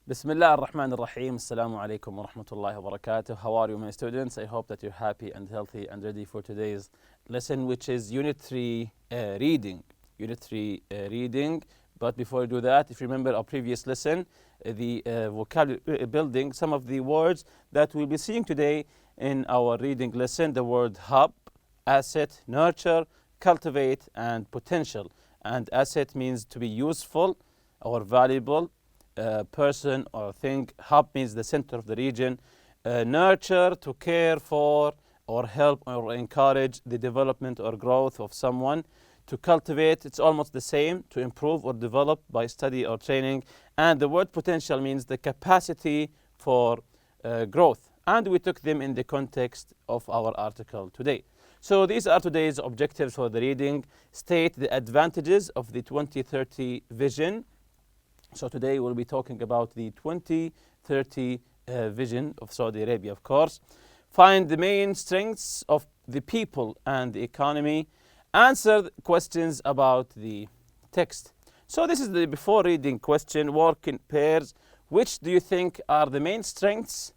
بسم الله الرحمن الرحيم. السلام عليكم ورحمة الله وبركاته. How are you, my students? I hope that you're happy and healthy and ready for today's lesson, which is Unit 3 reading. Unit 3 reading. But before we do that, if you remember our previous lesson, the vocabulary building, some of the words that we'll be seeing today in our reading lesson, the word hub, asset, nurture, cultivate, and potential. And asset means to be useful or valuable. Person or thing. Hub means the center of the region. Nurture, to care for or help or encourage the development or growth of someone. To cultivate, it's almost the same, to improve or develop by study or training. And the word potential means the capacity for growth. And we took them in the context of our article today. So these are today's objectives for the reading. State the advantages of the 2030 vision. So today we'll be talking about the 2030 vision of Saudi Arabia, of course. Find the main strengths of the people and the economy. Answer questions about the text. So this is the before reading question. Work in pairs. Which do you think are the main strengths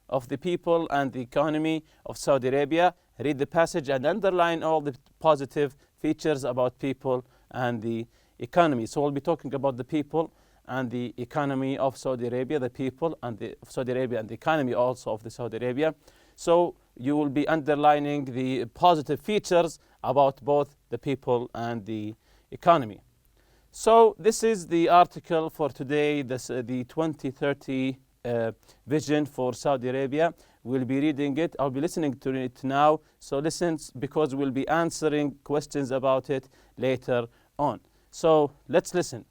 of the people and the economy of Saudi Arabia? Read the passage and underline all the positive features about people and the economy. So we'll be talking about the people and the economy of Saudi Arabia, the people and the Saudi Arabia and the economy also of the Saudi Arabia. So you will be underlining the positive features about both the people and the economy. So this is the article for today, the 2030 vision for Saudi Arabia. We'll be reading it. I'll be listening to it now. So listen, because we'll be answering questions about it later on. So let's listen.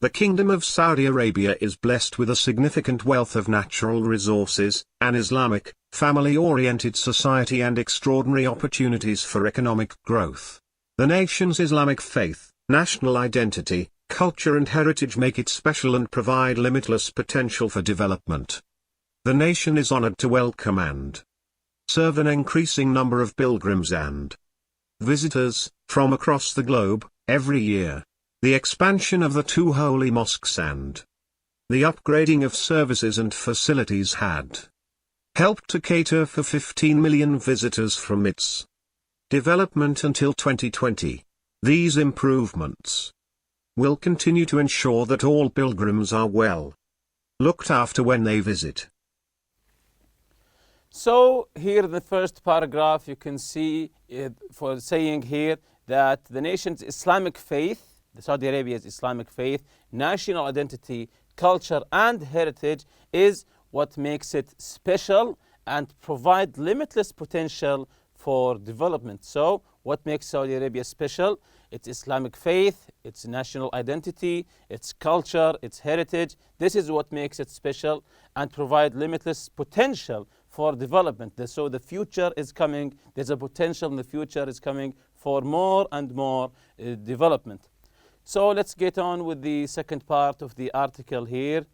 The Kingdom of Saudi Arabia is blessed with a significant wealth of natural resources, an Islamic, family-oriented society and extraordinary opportunities for economic growth. The nation's Islamic faith, national identity, culture and heritage make it special and provide limitless potential for development. The nation is honored to welcome and serve an increasing number of pilgrims and visitors from across the globe every year. The expansion of the two holy mosques and the upgrading of services and facilities had helped to cater for 15 million visitors from its development until 2020. These improvements will continue to ensure that all pilgrims are well looked after when they visit. So here in the first paragraph you can see for saying here that the nation's Islamic faith, the Saudi Arabia's Islamic faith, national identity, culture and heritage is what makes it special and provide limitless potential for development. So what makes Saudi Arabia special? Its Islamic faith, its national identity, its culture, its heritage. This is what makes it special and provide limitless potential for development. So the future is coming. There's a potential in the future is coming for more and more development. So let's get on with the second part of the article here,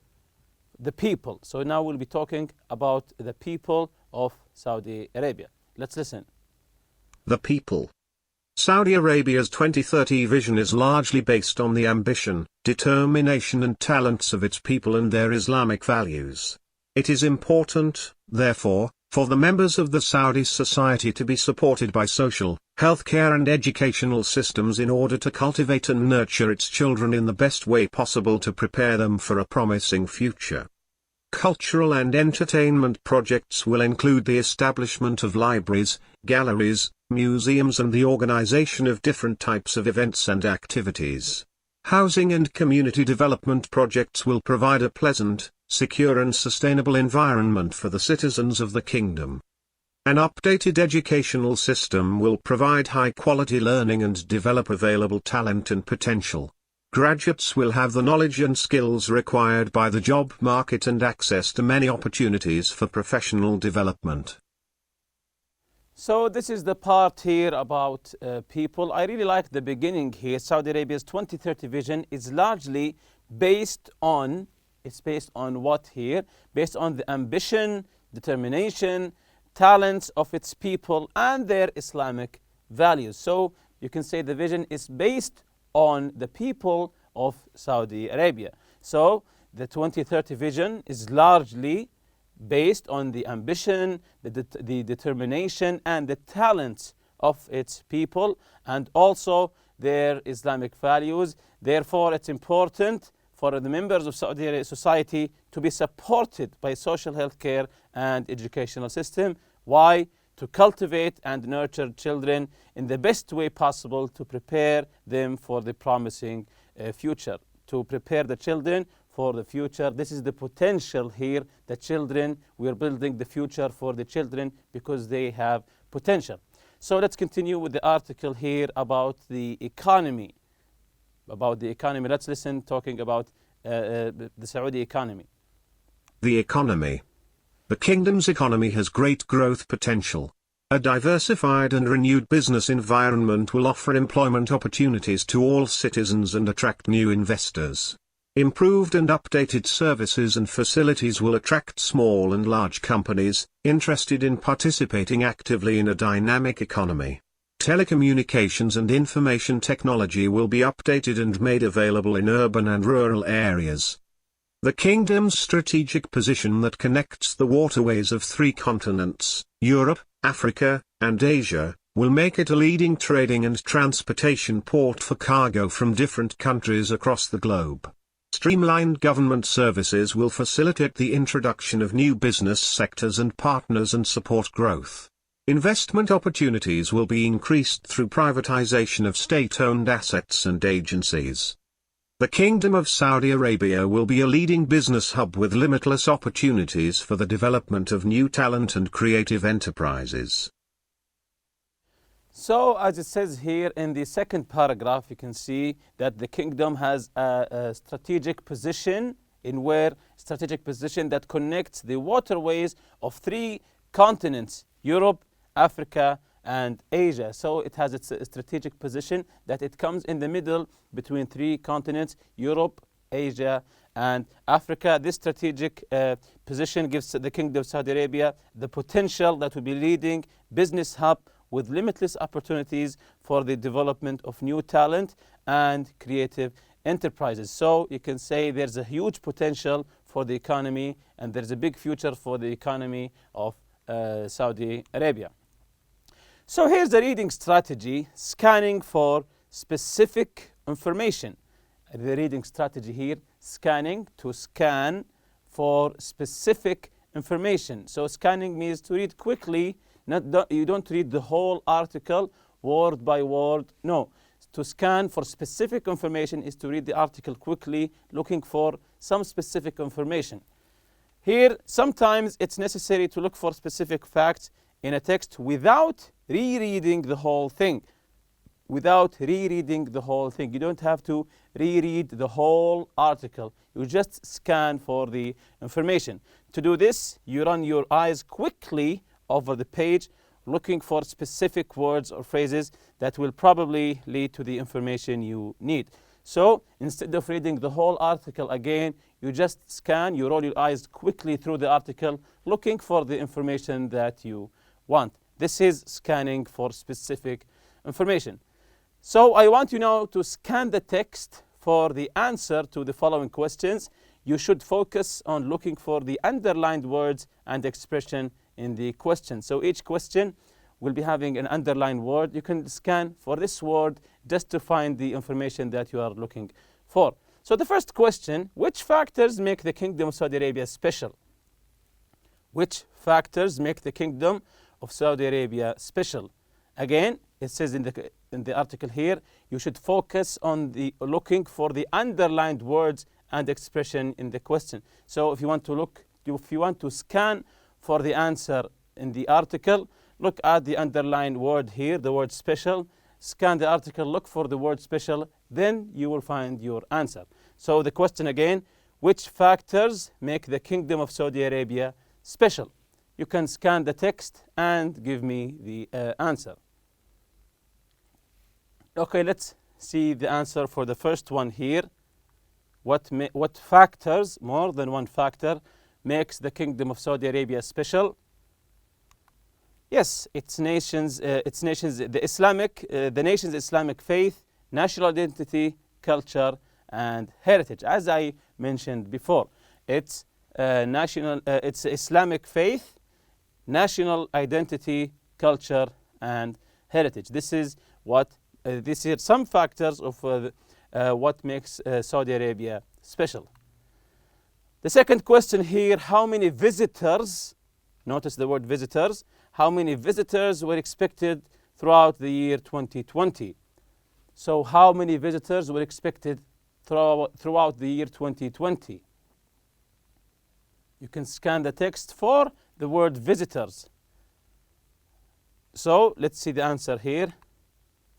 the people. So now we'll be talking about the people of Saudi Arabia. Let's listen. The people. Saudi Arabia's 2030 vision is largely based on the ambition, determination and talents of its people and their Islamic values. It is important, therefore, for the members of the Saudi society to be supported by social, healthcare and educational systems in order to cultivate and nurture its children in the best way possible to prepare them for a promising future. Cultural and entertainment projects will include the establishment of libraries, galleries, museums and the organization of different types of events and activities. Housing and community development projects will provide a pleasant, secure and sustainable environment for the citizens of the kingdom. An updated educational system will provide high-quality learning and develop available talent and potential. Graduates will have the knowledge and skills required by the job market and access to many opportunities for professional development. So this is the part here about people. I really like the beginning here. Saudi Arabia's 2030 vision is largely based on, it's based on what here? Based on the ambition, determination, talents of its people and their Islamic values. So you can say the vision is based on the people of Saudi Arabia. So the 2030 vision is largely based on the ambition, the determination, and the talents of its people, and also their Islamic values. Therefore, it's important for the members of Saudi society to be supported by social health care and educational system. Why? To cultivate and nurture children in the best way possible to prepare them for the promising future. To prepare the children for the future. This is the potential here. The children, we are building the future for the children because they have potential. So let's continue with the article here about the economy. Let's listen talking about the Saudi economy. The economy. The kingdom's economy has great growth potential. A diversified and renewed business environment will offer employment opportunities to all citizens and attract new investors. Improved and updated services and facilities will attract small and large companies interested in participating actively in a dynamic economy. Telecommunications and information technology will be updated and made available in urban and rural areas. The kingdom's strategic position that connects the waterways of 3 continents, Europe, Africa, and Asia, will make it a leading trading and transportation port for cargo from different countries across the globe. Streamlined government services will facilitate the introduction of new business sectors and partners and support growth. Investment opportunities will be increased through privatization of state-owned assets and agencies. The Kingdom of Saudi Arabia will be a leading business hub with limitless opportunities for the development of new talent and creative enterprises. So, as it says here in the second paragraph, you can see that the kingdom has a strategic position that connects the waterways of 3 continents, Europe, Africa, and Asia. So it has its strategic position that it comes in the middle between 3 continents, Europe, Asia, and Africa. This strategic position gives the Kingdom of Saudi Arabia the potential that will be leading business hub with limitless opportunities for the development of new talent and creative enterprises. So you can say there's a huge potential for the economy, and there's a big future for the economy of Saudi Arabia. So here's the reading strategy, scanning for specific information. The reading strategy here, scanning, to scan for specific information. So scanning means to read quickly, you don't read the whole article word by word. No, to scan for specific information is to read the article quickly, looking for some specific information. Here, sometimes it's necessary to look for specific facts in a text without rereading the whole thing. You don't have to reread the whole article. You just scan for the information. To do this, you run your eyes quickly over the page, looking for specific words or phrases that will probably lead to the information you need. So instead of reading the whole article again, you just scan, you roll your eyes quickly through the article, looking for the information that you want. This is scanning for specific information. So I want you now to scan the text for the answer to the following questions. You should focus on looking for the underlined words and expression in the question. So each question will be having an underlined word. You can scan for this word just to find the information that you are looking for. So the first question, which factors make the Kingdom of Saudi Arabia special? Which factors make the Kingdom of Saudi Arabia special? Again, it says in the article here, you should focus on looking for the underlined words and expression in the question. So if you want to scan for the answer in the article, look at the underlined word here, the word special. Scan the article, look for the word special, then you will find your answer. So the question again, which factors make the Kingdom of Saudi Arabia special? You can scan the text and give me the answer. Okay, let's see the answer for the first one here. What factors, more than one factor, makes the Kingdom of Saudi Arabia special? Yes, the nation's Islamic faith, national identity, culture, and heritage. As I mentioned before, it's it's Islamic faith, national identity, culture, and heritage. This is what these are some factors of what makes Saudi Arabia special. The second question here: how many visitors? Notice the word visitors. How many visitors were expected throughout the year 2020? So how many visitors were expected throughout the year 2020? You can scan the text for the word visitors. So let's see the answer here.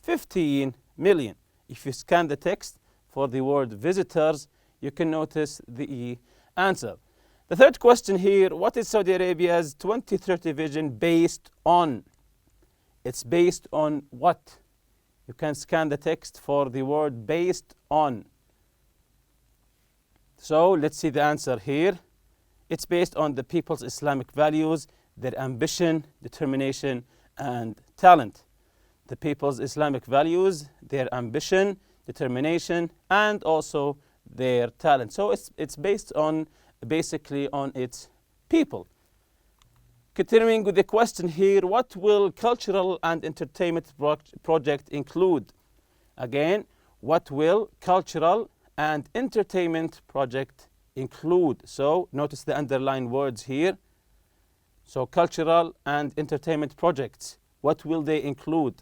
15 million. If you scan the text for the word visitors, you can notice the answer. The third question here: what is Saudi Arabia's 2030 vision based on? It's based on what? You can scan the text for the word based on. So let's see the answer here. It's based on the people's Islamic values, their ambition, determination, and talent. The people's Islamic values, their ambition, determination, and also their talent. So it's based on basically on its people. Continuing with the question here: what will cultural and entertainment project include? Again, what will cultural and entertainment project include? So notice the underlined words here. So cultural and entertainment projects, what will they include?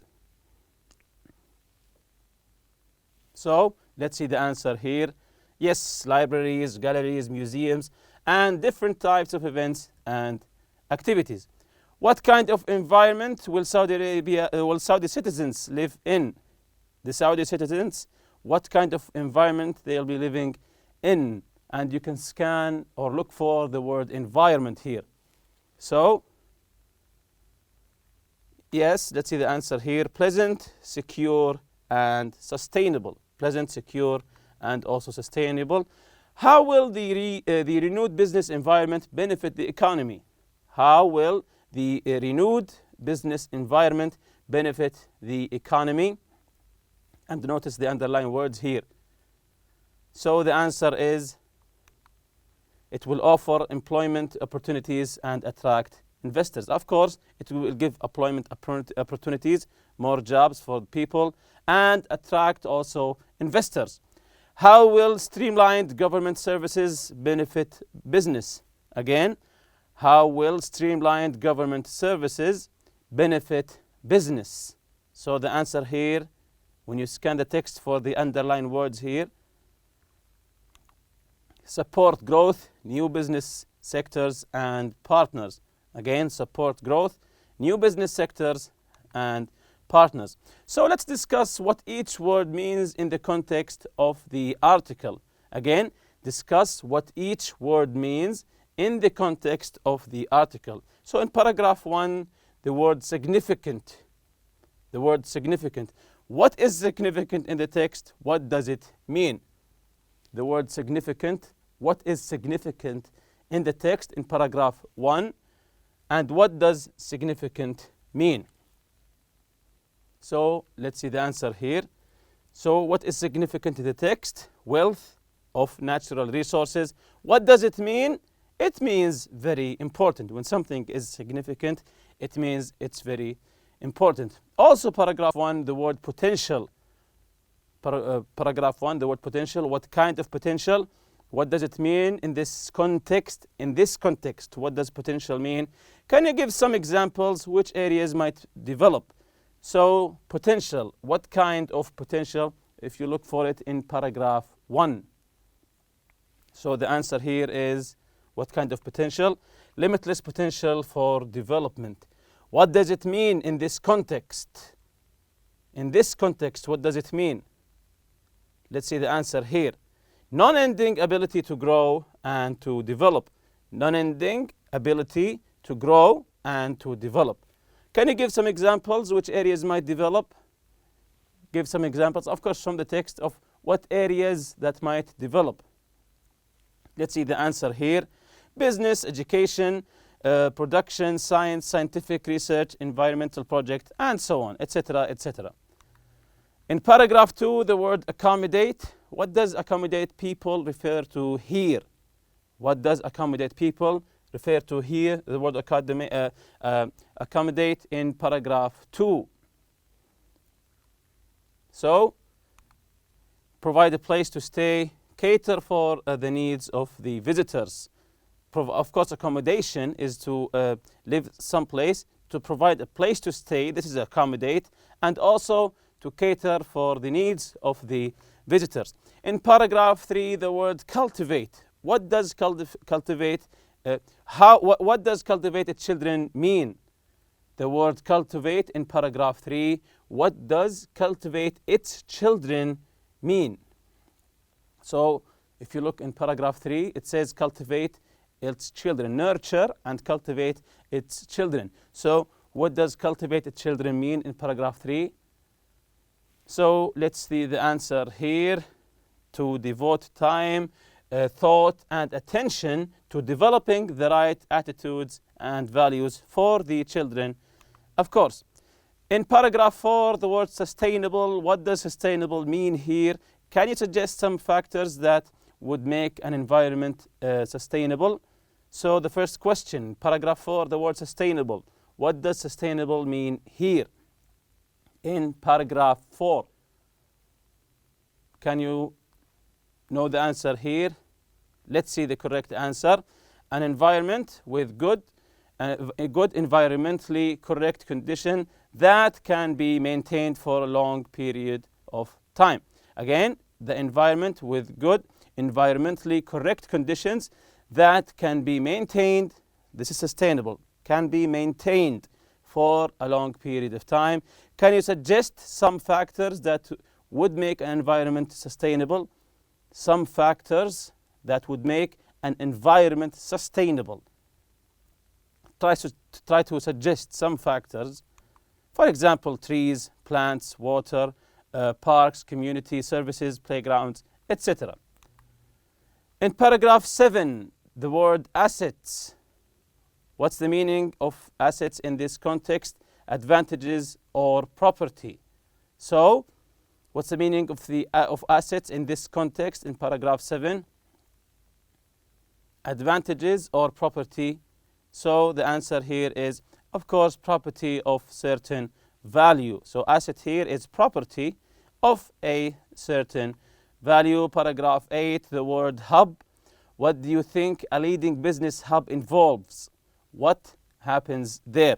So let's see the answer here. Yes, libraries, galleries, museums, and different types of events and activities. What kind of environment will Saudi citizens live in? The Saudi citizens, what kind of environment they'll be living in? And you can scan or look for the word environment here. So yes, let's see the answer here. Pleasant, secure, and sustainable. Pleasant, secure, and also sustainable. How will the renewed business environment benefit the economy? How will the renewed business environment benefit the economy? And notice the underlined words here. So the answer is, it will offer employment opportunities and attract investors. Of course, it will give employment opportunities, more jobs for people, and attract also investors. How will streamlined government services benefit business? Again, how will streamlined government services benefit business? So the answer here, when you scan the text for the underlined words here: support growth, new business sectors, and partners. Again, support growth, new business sectors, and partners. So let's discuss what each word means in the context of the article. Again, discuss what each word means in the context of the article. So in paragraph 1, the word significant. The word significant. What is significant in the text? What does it mean? The word significant. What is significant in the text in paragraph 1? And what does significant mean? So let's see the answer here. So what is significant in the text? Wealth of natural resources. What does it mean? It means very important. When something is significant, it means it's very important. Also paragraph 1, the word potential. Paragraph 1, the word potential. What kind of potential? What does it mean in this context? In this context, what does potential mean? Can you give some examples which areas might develop? So potential, what kind of potential? If you look for it in paragraph 1. So the answer here is, what kind of potential? Limitless potential for development. What does it mean in this context? In this context, what does it mean? Let's see the answer here. Non-ending ability to grow and to develop. Non-ending ability to grow and to develop. Can you give some examples which areas might develop? Give some examples, of course, from the text of what areas that might develop. Let's see the answer here. Business, education, production, science, scientific research, environmental project, and so on, etc., etc. In paragraph 2, the word accommodate. what does accommodate people refer to here? What does accommodate people refer to here? The word accommodate in paragraph 2. So, provide a place to stay, cater for the needs of the visitors. Of course, accommodation is to live someplace, to provide a place to stay, this is accommodate, and also to cater for the needs of the visitors. In paragraph 3, the word cultivate. What does cultivate? What does cultivated children mean? The word cultivate in paragraph 3. What does cultivate its children mean? So, if you look in paragraph 3, it says cultivate its children, nurture and cultivate its children. So, what does cultivate its children mean in paragraph 3? So, let's see the answer here. To devote time, thought and attention to developing the right attitudes and values for the children, of course. In paragraph 4, the word sustainable. What does sustainable mean here? Can you suggest some factors that would make an environment sustainable? So the first question, paragraph 4, the word sustainable. What does sustainable mean here? In paragraph 4. Can you know the answer here? Let's see the correct answer. An environment with good environmentally correct condition that can be maintained for a long period of time. Again, the environment with good environmentally correct conditions that can be maintained, this is sustainable, can be maintained for a long period of time. Can you suggest some factors that would make an environment sustainable? Some factors that would make an environment sustainable. Try to suggest some factors. For example, trees, plants, water, parks, community services, playgrounds, etc. In paragraph 7, the word assets. What's the meaning of assets in this context? Advantages or property. So, what's the meaning of assets in this context in paragraph 7? Advantages or property. So the answer here is, of course, property of certain value. So asset here is property of a certain value. Paragraph 8, the word hub. What do you think a leading business hub involves? What happens there?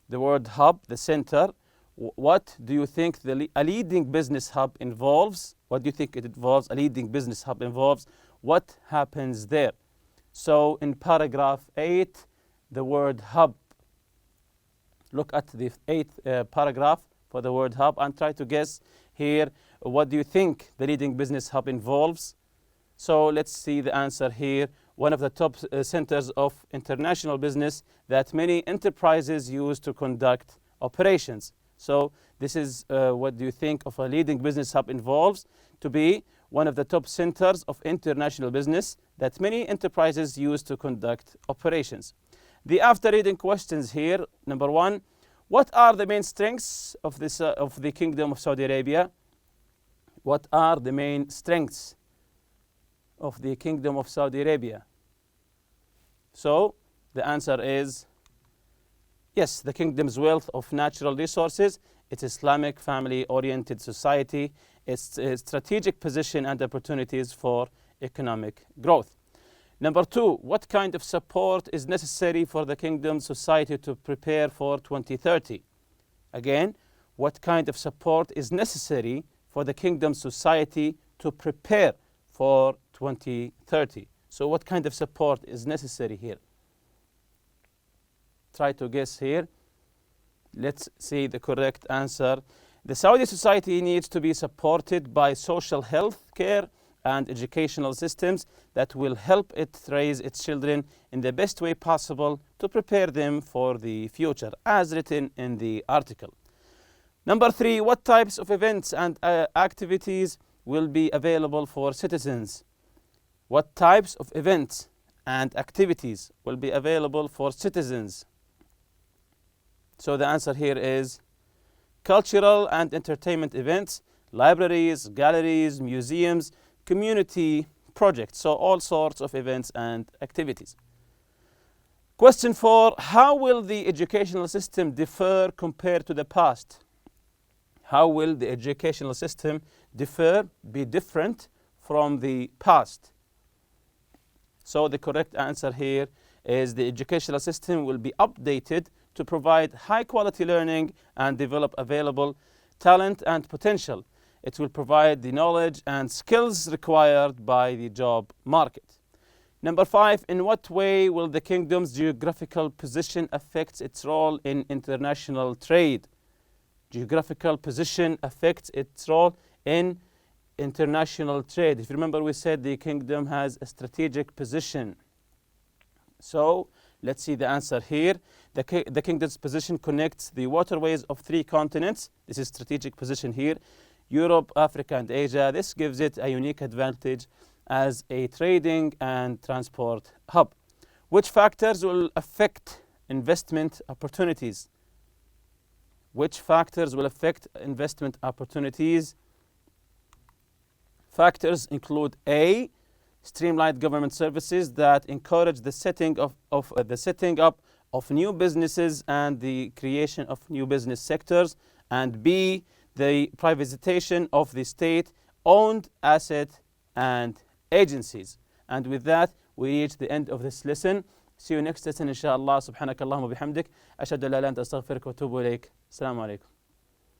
The word hub, the center. What do you think a leading business hub involves? What do you think it involves? A leading business hub involves. What happens there? So in paragraph 8, the word hub. Look at the 8th paragraph for the word hub and try to guess here, what do you think the leading business hub involves? So let's see the answer here. One of the top centers of international business that many enterprises use to conduct operations. So this is what do you think of a leading business hub involves? To be one of the top centers of international business that many enterprises use to conduct operations. The after reading questions here, number 1, what are the main strengths of the Kingdom of Saudi Arabia? What are the main strengths of the Kingdom of Saudi Arabia? So the answer is yes, the kingdom's wealth of natural resources, its Islamic family-oriented society, its strategic position and opportunities for economic growth. Number 2, what kind of support is necessary for the kingdom's society to prepare for 2030? Again, what kind of support is necessary for the kingdom's society to prepare for 2030? So what kind of support is necessary here? Try to guess here. Let's see the correct answer. The Saudi society needs to be supported by social health care and educational systems that will help it raise its children in the best way possible to prepare them for the future, as written in the article. Number 3, what types of events and activities will be available for citizens? What types of events and activities will be available for citizens? So the answer here is cultural and entertainment events libraries, galleries, museums, community projects, so all sorts of events and activities. Question 4, how will the educational system differ compared to the past? How will the educational system be different from the past? So the correct answer here is the educational system will be updated to provide high quality learning and develop available talent and potential. It will provide the knowledge and skills required by the job market. Number 5, in what way will the kingdom's geographical position affect its role in international trade? Geographical position affects its role in international trade. If you remember, we said the kingdom has a strategic position. So let's see the answer here. The kingdom's position connects the waterways of 3 continents. This is strategic position here. Europe, Africa, and Asia. This gives it a unique advantage as a trading and transport hub. Which factors will affect investment opportunities? Which factors will affect investment opportunities? Factors include A, streamlined government services that encourage the setting up of new businesses and the creation of new business sectors, and B, the privatization of the state-owned asset and agencies. And with that, we reach the end of this lesson. See you next lesson, inshallah. Subhanakallahumma bihamdik. Ashhadu an la ilaha illa anta astaghfiruka wa atubu ilayk. Assalamu alaikum.